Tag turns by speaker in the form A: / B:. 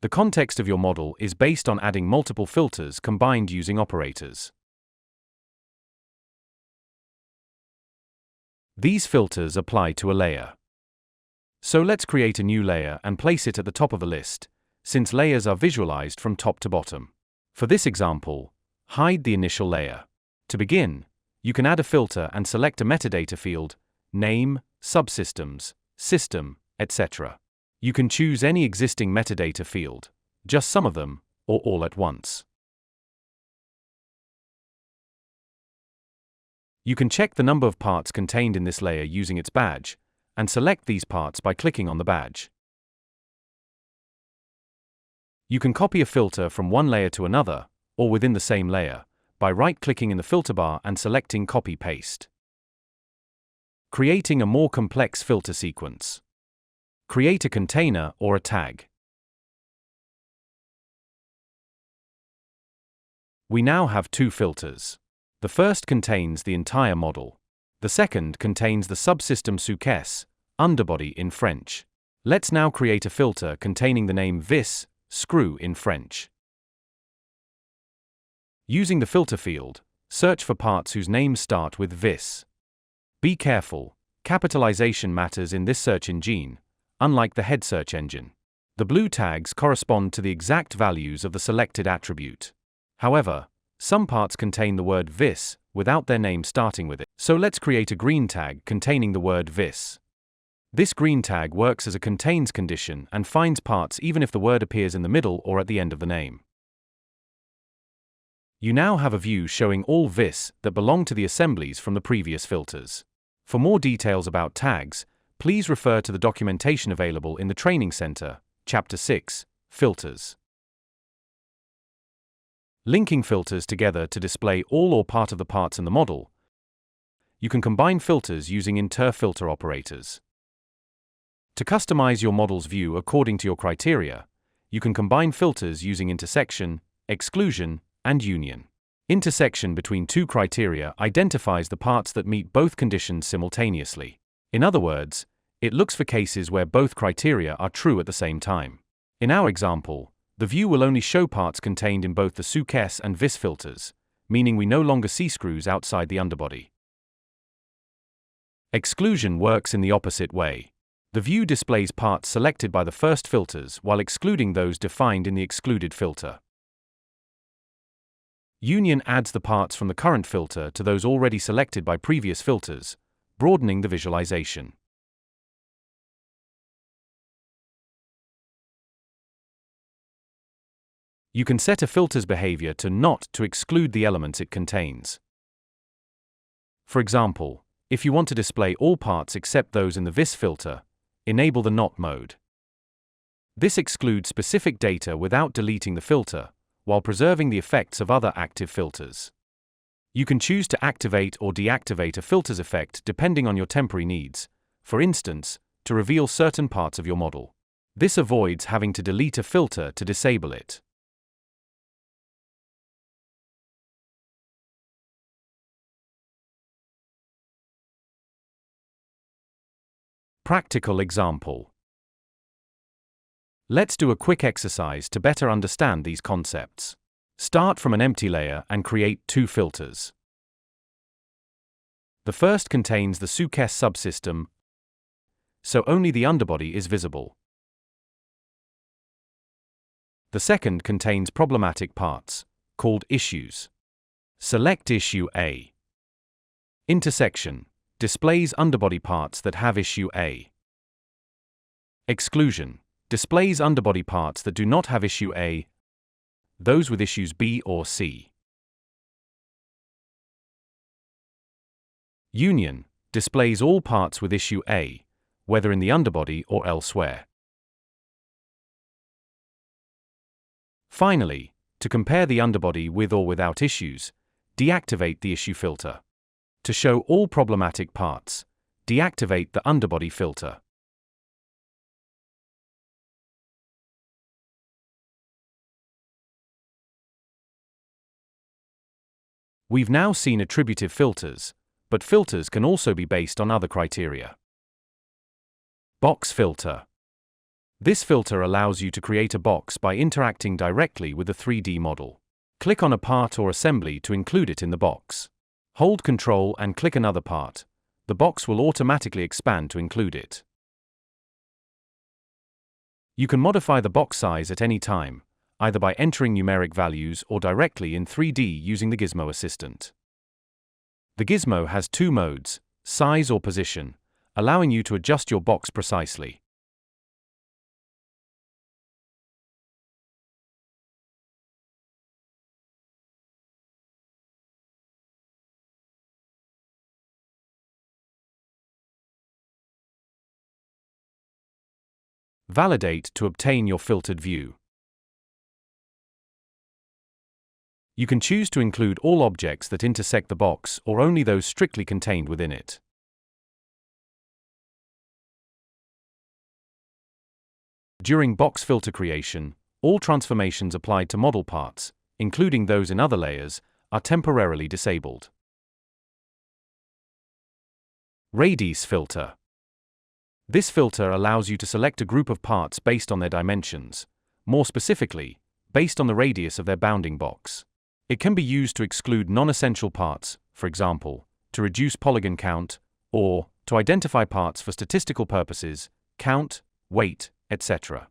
A: The context of your model is based on adding multiple filters combined using operators. These filters apply to a layer. So let's create a new layer and place it at the top of a list, since layers are visualized from top to bottom. For this example, hide the initial layer. To begin, you can add a filter and select a metadata field, name, subsystems, system, etc. You can choose any existing metadata field, just some of them, or all at once. You can check the number of parts contained in this layer using its badge, and select these parts by clicking on the badge. You can copy a filter from one layer to another, or within the same layer, by right-clicking in the filter bar and selecting Copy-Paste. Creating a more complex filter sequence. Create a container or a tag. We now have two filters. The first contains the entire model. The second contains the subsystem success, underbody in French. Let's now create a filter containing the name vis, screw in French. Using the filter field, search for parts whose names start with vis. Be careful, capitalization matters in this search engine, unlike the head search engine. The blue tags correspond to the exact values of the selected attribute. However, some parts contain the word vis without their name starting with it. So let's create a green tag containing the word vis. This green tag works as a contains condition and finds parts even if the word appears in the middle or at the end of the name. You now have a view showing all vis that belong to the assemblies from the previous filters. For more details about tags, please refer to the documentation available in the Training Center, Chapter 6, Filters. Linking filters together to display all or part of the parts in the model. You can combine filters using inter-filter operators. To customize your model's view according to your criteria, you can combine filters using intersection, exclusion, and union. Intersection between two criteria identifies the parts that meet both conditions simultaneously. In other words, it looks for cases where both criteria are true at the same time. In our example, the view will only show parts contained in both the success and vis filters, meaning we no longer see screws outside the underbody. Exclusion works in the opposite way. The view displays parts selected by the first filters while excluding those defined in the excluded filter. Union adds the parts from the current filter to those already selected by previous filters, broadening the visualization. You can set a filter's behavior to not to exclude the elements it contains. For example, if you want to display all parts except those in the vis filter, enable the not mode. This excludes specific data without deleting the filter, while preserving the effects of other active filters. You can choose to activate or deactivate a filter's effect depending on your temporary needs, for instance, to reveal certain parts of your model. This avoids having to delete a filter to disable it. Practical example. Let's do a quick exercise to better understand these concepts. Start from an empty layer and create two filters. The first contains the success subsystem, so only the underbody is visible. The second contains problematic parts, called issues. Select issue A. Intersection displays underbody parts that have issue A. Exclusion displays underbody parts that do not have issue A, those with issues B or C. Union displays all parts with issue A, whether in the underbody or elsewhere. Finally, to compare the underbody with or without issues, deactivate the issue filter. To show all problematic parts, deactivate the underbody filter. We've now seen attributive filters, but filters can also be based on other criteria. Box filter. This filter allows you to create a box by interacting directly with the 3D model. Click on a part or assembly to include it in the box. Hold Ctrl and click another part. The box will automatically expand to include it. You can modify the box size at any time, either by entering numeric values or directly in 3D using the Gizmo Assistant. The Gizmo has two modes, size or position, allowing you to adjust your box precisely. Validate to obtain your filtered view. You can choose to include all objects that intersect the box or only those strictly contained within it. During box filter creation, all transformations applied to model parts, including those in other layers, are temporarily disabled. Radius filter. This filter allows you to select a group of parts based on their dimensions, more specifically, based on the radius of their bounding box. It can be used to exclude non-essential parts, for example, to reduce polygon count, or to identify parts for statistical purposes, count, weight, etc.